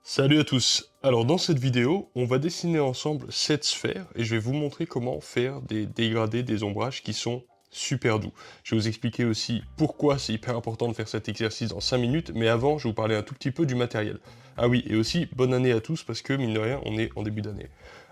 Salut à tous. Alors dans cette vidéo, on va dessiner ensemble cette sphère et je vais vous montrer comment faire des dégradés, des ombrages qui sont super doux. Je vais vous expliquer aussi pourquoi c'est hyper important de faire cet exercice dans 5 minutes, mais avant, je vais vous parler un tout petit peu du matériel. Ah oui, et aussi, bonne année à tous parce que mine de rien, on est en début d'année.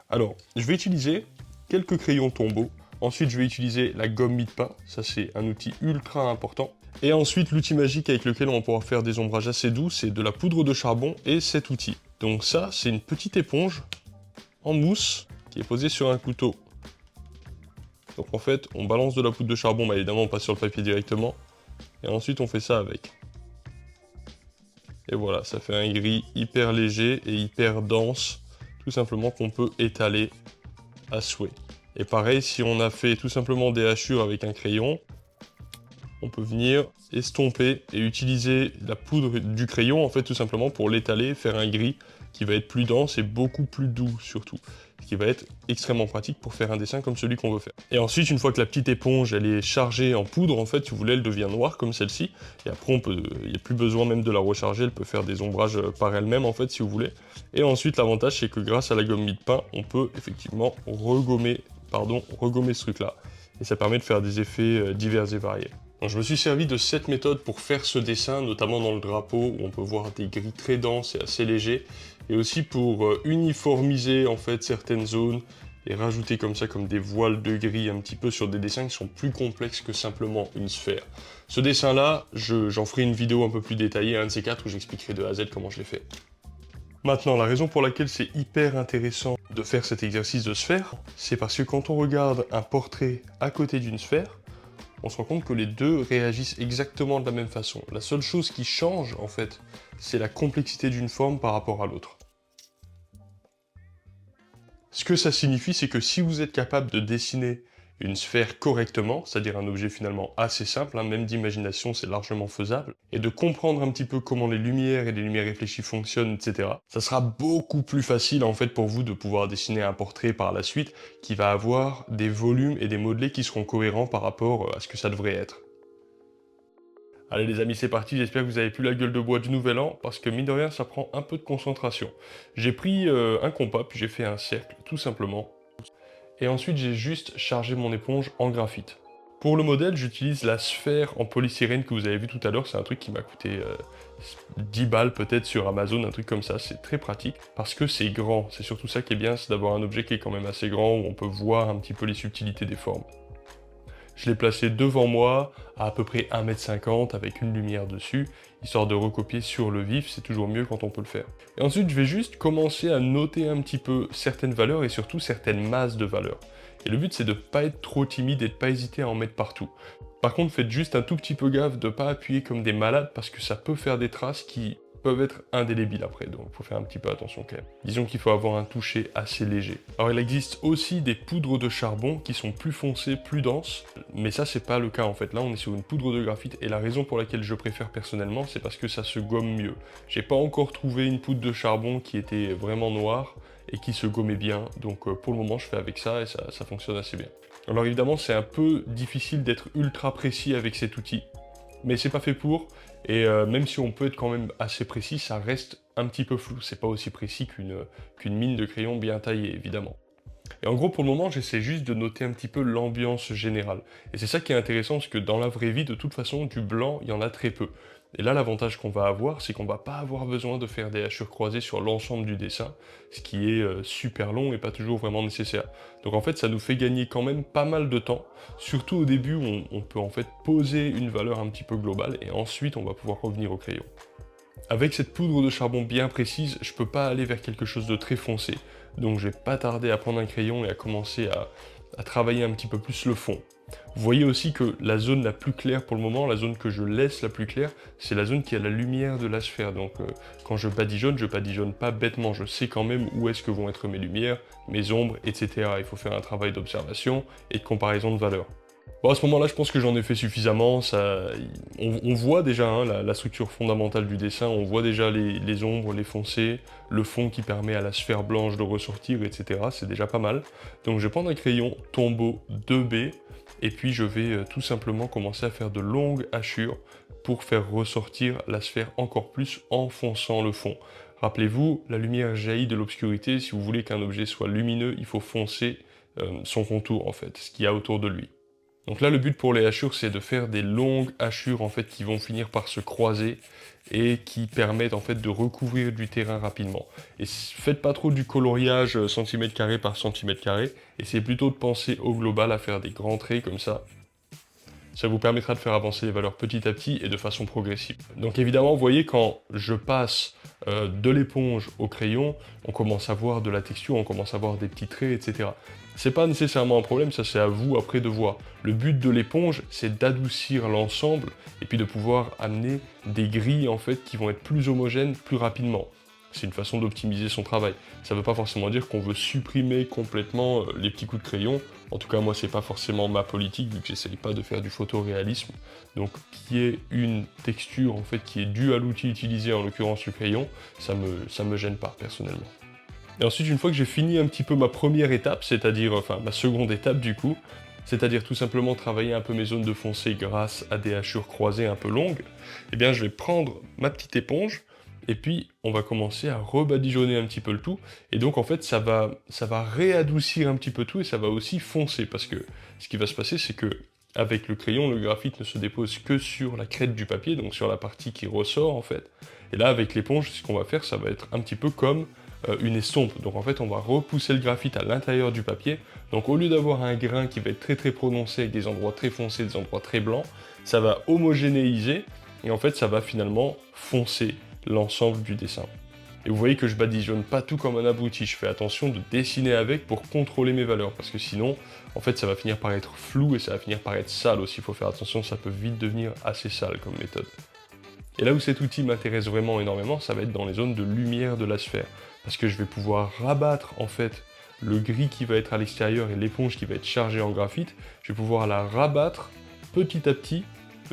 Alors, je vais utiliser quelques crayons Tombow. Ensuite, je vais utiliser la gomme mie-de-pain. Ça, c'est un outil ultra important. Et ensuite, l'outil magique avec lequel on va pouvoir faire des ombrages assez doux, c'est de la poudre de charbon et cet outil. Donc ça, c'est une petite éponge en mousse qui est posée sur un couteau. Donc en fait, on balance de la poudre de charbon, mais évidemment, on passe sur le papier directement. Et ensuite, on fait ça avec. Et voilà, ça fait un gris hyper léger et hyper dense, tout simplement qu'on peut étaler à souhait. Et pareil, si on a fait tout simplement des hachures avec un crayon, on peut venir estomper et utiliser la poudre du crayon, en fait, tout simplement pour l'étaler, faire un gris qui va être plus dense et beaucoup plus doux, surtout. Ce qui va être extrêmement pratique pour faire un dessin comme celui qu'on veut faire. Et ensuite, une fois que la petite éponge, elle est chargée en poudre, en fait, si vous voulez, elle devient noire comme celle-ci. Et après, il n'y a plus besoin même de la recharger, elle peut faire des ombrages par elle-même, en fait, si vous voulez. Et ensuite, l'avantage, c'est que grâce à la gomme mie-de-pain, on peut effectivement regommer ce truc-là. Et ça permet de faire des effets divers et variés. Donc, je me suis servi de cette méthode pour faire ce dessin, notamment dans le drapeau, où on peut voir des gris très denses et assez légers, et aussi pour uniformiser en fait certaines zones, et rajouter comme ça comme des voiles de gris un petit peu sur des dessins qui sont plus complexes que simplement une sphère. Ce dessin-là, j'en ferai une vidéo un peu plus détaillée, un de ces quatre, où j'expliquerai de A à Z comment je l'ai fait. Maintenant, la raison pour laquelle c'est hyper intéressant de faire cet exercice de sphère, c'est parce que quand on regarde un portrait à côté d'une sphère, on se rend compte que les deux réagissent exactement de la même façon. La seule chose qui change, en fait, c'est la complexité d'une forme par rapport à l'autre. Ce que ça signifie, c'est que si vous êtes capable de dessiner une sphère correctement, c'est-à-dire un objet finalement assez simple, hein, même d'imagination c'est largement faisable, et de comprendre un petit peu comment les lumières et les lumières réfléchies fonctionnent, etc., ça sera beaucoup plus facile en fait pour vous de pouvoir dessiner un portrait par la suite qui va avoir des volumes et des modelés qui seront cohérents par rapport à ce que ça devrait être. Allez les amis, c'est parti, j'espère que vous avez plus la gueule de bois du nouvel an, parce que mine de rien, ça prend un peu de concentration. J'ai pris un compas, puis j'ai fait un cercle, tout simplement. Et ensuite, j'ai juste chargé mon éponge en graphite. Pour le modèle, j'utilise la sphère en polystyrène que vous avez vu tout à l'heure, c'est un truc qui m'a coûté 10 balles peut-être sur Amazon, un truc comme ça, c'est très pratique, parce que c'est grand, c'est surtout ça qui est bien, c'est d'avoir un objet qui est quand même assez grand, où on peut voir un petit peu les subtilités des formes. Je l'ai placé devant moi, à peu près 1,50 m avec une lumière dessus, histoire de recopier sur le vif, c'est toujours mieux quand on peut le faire. Et ensuite, je vais juste commencer à noter un petit peu certaines valeurs et surtout certaines masses de valeurs. Et le but, c'est de ne pas être trop timide et de ne pas hésiter à en mettre partout. Par contre, faites juste un tout petit peu gaffe de ne pas appuyer comme des malades parce que ça peut faire des traces qui peuvent être indélébiles après, donc il faut faire un petit peu attention quand même. Disons qu'il faut avoir un toucher assez léger. Alors il existe aussi des poudres de charbon qui sont plus foncées, plus denses, mais ça c'est pas le cas en fait. Là on est sur une poudre de graphite et la raison pour laquelle je préfère personnellement c'est parce que ça se gomme mieux. J'ai pas encore trouvé une poudre de charbon qui était vraiment noire et qui se gommait bien, donc pour le moment je fais avec ça et ça fonctionne assez bien. Alors évidemment c'est un peu difficile d'être ultra précis avec cet outil, mais c'est pas fait pour, et même si on peut être quand même assez précis, ça reste un petit peu flou, c'est pas aussi précis qu'une mine de crayon bien taillée, évidemment. Et en gros, pour le moment, j'essaie juste de noter un petit peu l'ambiance générale. Et c'est ça qui est intéressant, parce que dans la vraie vie, de toute façon, du blanc, il y en a très peu. Et là, l'avantage qu'on va avoir, c'est qu'on va pas avoir besoin de faire des hachures croisées sur l'ensemble du dessin, ce qui est super long et pas toujours vraiment nécessaire. Donc en fait, ça nous fait gagner quand même pas mal de temps, surtout au début où on peut en fait poser une valeur un petit peu globale, et ensuite on va pouvoir revenir au crayon. Avec cette poudre de charbon bien précise, je peux pas aller vers quelque chose de très foncé, donc je vais pas tarder à prendre un crayon et à commencer à travailler un petit peu plus le fond. Vous voyez aussi que la zone la plus claire pour le moment, la zone que je laisse la plus claire, c'est la zone qui a la lumière de la sphère. Donc quand je badigeonne pas bêtement, je sais quand même où est-ce que vont être mes lumières, mes ombres, etc. Il faut faire un travail d'observation et de comparaison de valeurs. Bon, à ce moment-là, je pense que j'en ai fait suffisamment. On voit déjà hein, la structure fondamentale du dessin, on voit déjà les ombres, les foncés, le fond qui permet à la sphère blanche de ressortir, etc. C'est déjà pas mal. Donc je vais prendre un crayon Tombow 2B, et puis je vais tout simplement commencer à faire de longues hachures pour faire ressortir la sphère encore plus en fonçant le fond. Rappelez-vous, la lumière jaillit de l'obscurité. Si vous voulez qu'un objet soit lumineux, il faut foncer son contour en fait, ce qu'il y a autour de lui. Donc là, le but pour les hachures, c'est de faire des longues hachures en fait qui vont finir par se croiser et qui permettent en fait de recouvrir du terrain rapidement. Et faites pas trop du coloriage centimètre carré par centimètre carré, essayez plutôt de penser au global, à faire des grands traits comme ça. Ça vous permettra de faire avancer les valeurs petit à petit et de façon progressive. Donc évidemment, vous voyez, quand je passe de l'éponge au crayon, on commence à voir de la texture, on commence à voir des petits traits, etc. C'est pas nécessairement un problème, ça c'est à vous après de voir. Le but de l'éponge, c'est d'adoucir l'ensemble et puis de pouvoir amener des grilles en fait qui vont être plus homogènes plus rapidement. C'est une façon d'optimiser son travail. Ça ne veut pas forcément dire qu'on veut supprimer complètement les petits coups de crayon. En tout cas, moi, c'est pas forcément ma politique, vu que j'essaye pas de faire du photoréalisme. Donc, qu'il y ait une texture, en fait, qui est due à l'outil utilisé, en l'occurrence le crayon, ça me gêne pas, personnellement. Et ensuite, une fois que j'ai fini un petit peu ma première étape, c'est-à-dire, enfin, ma seconde étape, du coup, c'est-à-dire tout simplement travailler un peu mes zones de foncé grâce à des hachures croisées un peu longues, eh bien, je vais prendre ma petite éponge, et puis on va commencer à rebadigeonner un petit peu le tout, et donc en fait ça va réadoucir un petit peu tout, et ça va aussi foncer, parce que ce qui va se passer, c'est que avec le crayon, le graphite ne se dépose que sur la crête du papier, donc sur la partie qui ressort en fait, et là avec l'éponge, ce qu'on va faire, ça va être un petit peu comme une estompe, donc en fait on va repousser le graphite à l'intérieur du papier, donc au lieu d'avoir un grain qui va être très très prononcé, avec des endroits très foncés, des endroits très blancs, ça va homogénéiser, et en fait ça va finalement foncer l'ensemble du dessin. Et vous voyez que je badigeonne pas tout comme un abruti, je fais attention de dessiner avec pour contrôler mes valeurs, parce que sinon, en fait, ça va finir par être flou et ça va finir par être sale aussi, il faut faire attention, ça peut vite devenir assez sale comme méthode. Et là où cet outil m'intéresse vraiment énormément, ça va être dans les zones de lumière de la sphère, parce que je vais pouvoir rabattre en fait le gris qui va être à l'extérieur et l'éponge qui va être chargée en graphite, je vais pouvoir la rabattre petit à petit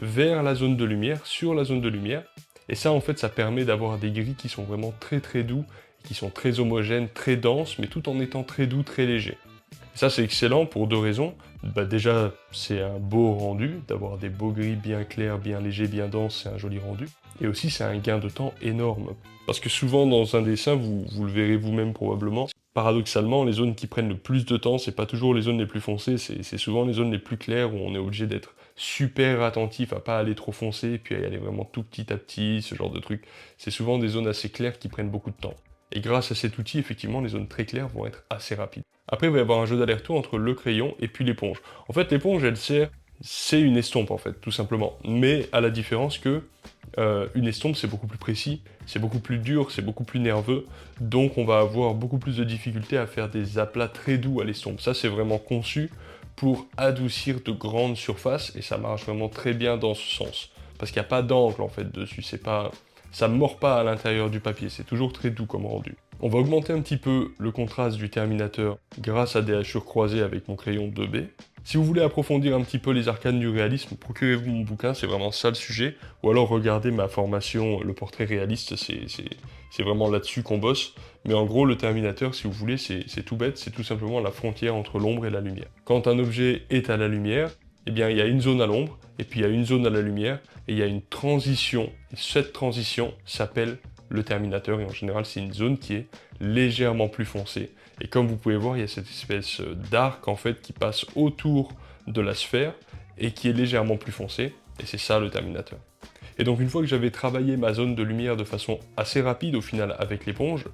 vers la zone de lumière, sur la zone de lumière. Et ça, en fait, ça permet d'avoir des gris qui sont vraiment très très doux, qui sont très homogènes, très denses, mais tout en étant très doux, très légers. Et ça, c'est excellent pour deux raisons. Bah, déjà, c'est un beau rendu, d'avoir des beaux gris bien clairs, bien légers, bien denses, c'est un joli rendu. Et aussi, c'est un gain de temps énorme. Parce que souvent, dans un dessin, vous le verrez vous-même probablement, paradoxalement, les zones qui prennent le plus de temps, c'est pas toujours les zones les plus foncées, c'est souvent les zones les plus claires où on est obligé d'être super attentif à pas aller trop foncé, et puis à y aller vraiment tout petit à petit, ce genre de truc. C'est souvent des zones assez claires qui prennent beaucoup de temps. Et grâce à cet outil, effectivement, les zones très claires vont être assez rapides. Après, il va y avoir un jeu d'aller-retour entre le crayon et puis l'éponge. En fait, l'éponge, elle sert, c'est une estompe, en fait, tout simplement. Mais à la différence que une estompe, c'est beaucoup plus précis, c'est beaucoup plus dur, c'est beaucoup plus nerveux, donc on va avoir beaucoup plus de difficultés à faire des aplats très doux à l'estompe. Ça, c'est vraiment conçu pour adoucir de grandes surfaces, et ça marche vraiment très bien dans ce sens. Parce qu'il n'y a pas d'angle, en fait, dessus, c'est pas... ça ne mord pas à l'intérieur du papier, c'est toujours très doux comme rendu. On va augmenter un petit peu le contraste du Terminator grâce à des hachures croisées avec mon crayon 2B. Si vous voulez approfondir un petit peu les arcanes du réalisme, procurez-vous mon bouquin, c'est vraiment ça le sujet. Ou alors regardez ma formation, le portrait réaliste, c'est vraiment là-dessus qu'on bosse. Mais en gros, le Terminator, si vous voulez, c'est tout bête, c'est tout simplement la frontière entre l'ombre et la lumière. Quand un objet est à la lumière, eh bien, il y a une zone à l'ombre, et puis il y a une zone à la lumière, et il y a une transition. Et cette transition s'appelle le Terminator, et en général, c'est une zone qui est légèrement plus foncée. Et comme vous pouvez voir, il y a cette espèce d'arc en fait qui passe autour de la sphère et qui est légèrement plus foncé, et c'est ça le Terminator. Et donc une fois que j'avais travaillé ma zone de lumière de façon assez rapide au final avec l'éponge,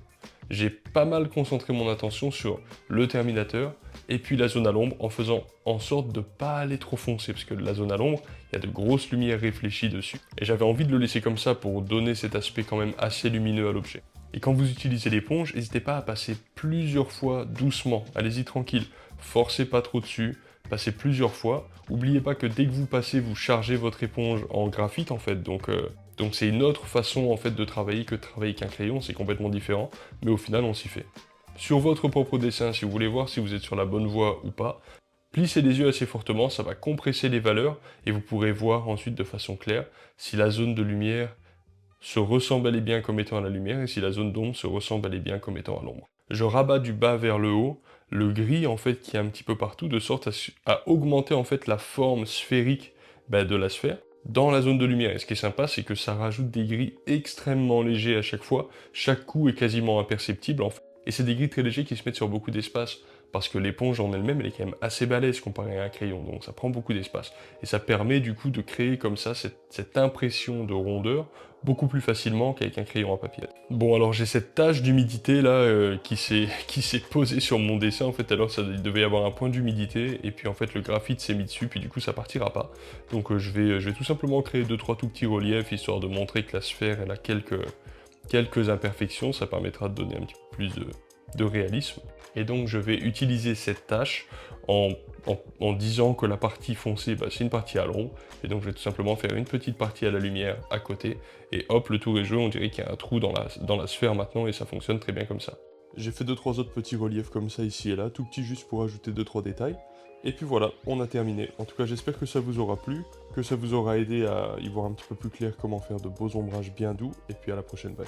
j'ai pas mal concentré mon attention sur le Terminator et puis la zone à l'ombre en faisant en sorte de pas aller trop foncé, parce que la zone à l'ombre, il y a de grosses lumières réfléchies dessus. Et j'avais envie de le laisser comme ça pour donner cet aspect quand même assez lumineux à l'objet. Et quand vous utilisez l'éponge, n'hésitez pas à passer plusieurs fois doucement, allez-y tranquille, forcez pas trop dessus, passez plusieurs fois. N'oubliez pas que dès que vous passez, vous chargez votre éponge en graphite en fait, donc c'est une autre façon en fait de travailler que de travailler qu'un crayon, c'est complètement différent, mais au final on s'y fait. Sur votre propre dessin, si vous voulez voir si vous êtes sur la bonne voie ou pas, plissez les yeux assez fortement, ça va compresser les valeurs, et vous pourrez voir ensuite de façon claire si la zone de lumière se ressent bel et bien comme étant à la lumière, et si la zone d'ombre se ressent bel et bien comme étant à l'ombre. Je rabats du bas vers le haut, le gris en fait qui est un petit peu partout, de sorte à augmenter en fait la forme sphérique de la sphère. dans la zone de lumière. Et ce qui est sympa, c'est que ça rajoute des gris extrêmement légers à chaque fois. Chaque coup est quasiment imperceptible en fait. Et c'est des gris très légers qui se mettent sur beaucoup d'espace, parce que l'éponge en elle-même, elle est quand même assez balèze comparée à un crayon, donc ça prend beaucoup d'espace. Et ça permet du coup de créer comme ça cette impression de rondeur beaucoup plus facilement qu'avec un crayon à papier. Bon, alors j'ai cette tache d'humidité là qui s'est qui s'est posée sur mon dessin en fait, alors il devait y avoir un point d'humidité, et puis en fait le graphite s'est mis dessus, puis du coup ça partira pas. Donc je vais tout simplement créer 2-3 tout petits reliefs, histoire de montrer que la sphère elle a quelques imperfections, ça permettra de donner un petit peu plus de réalisme. Et donc je vais utiliser cette tâche en disant que la partie foncée, bah, c'est une partie à l'ombre, et donc je vais tout simplement faire une petite partie à la lumière à côté, et hop, le tour est joué, on dirait qu'il y a un trou dans la sphère maintenant, et ça fonctionne très bien comme ça. J'ai fait 2-3 autres petits reliefs comme ça ici et là, tout petit juste pour ajouter 2-3 détails. Et puis voilà, on a terminé. En tout cas, j'espère que ça vous aura plu, que ça vous aura aidé à y voir un petit peu plus clair comment faire de beaux ombrages bien doux, et puis à la prochaine, bye.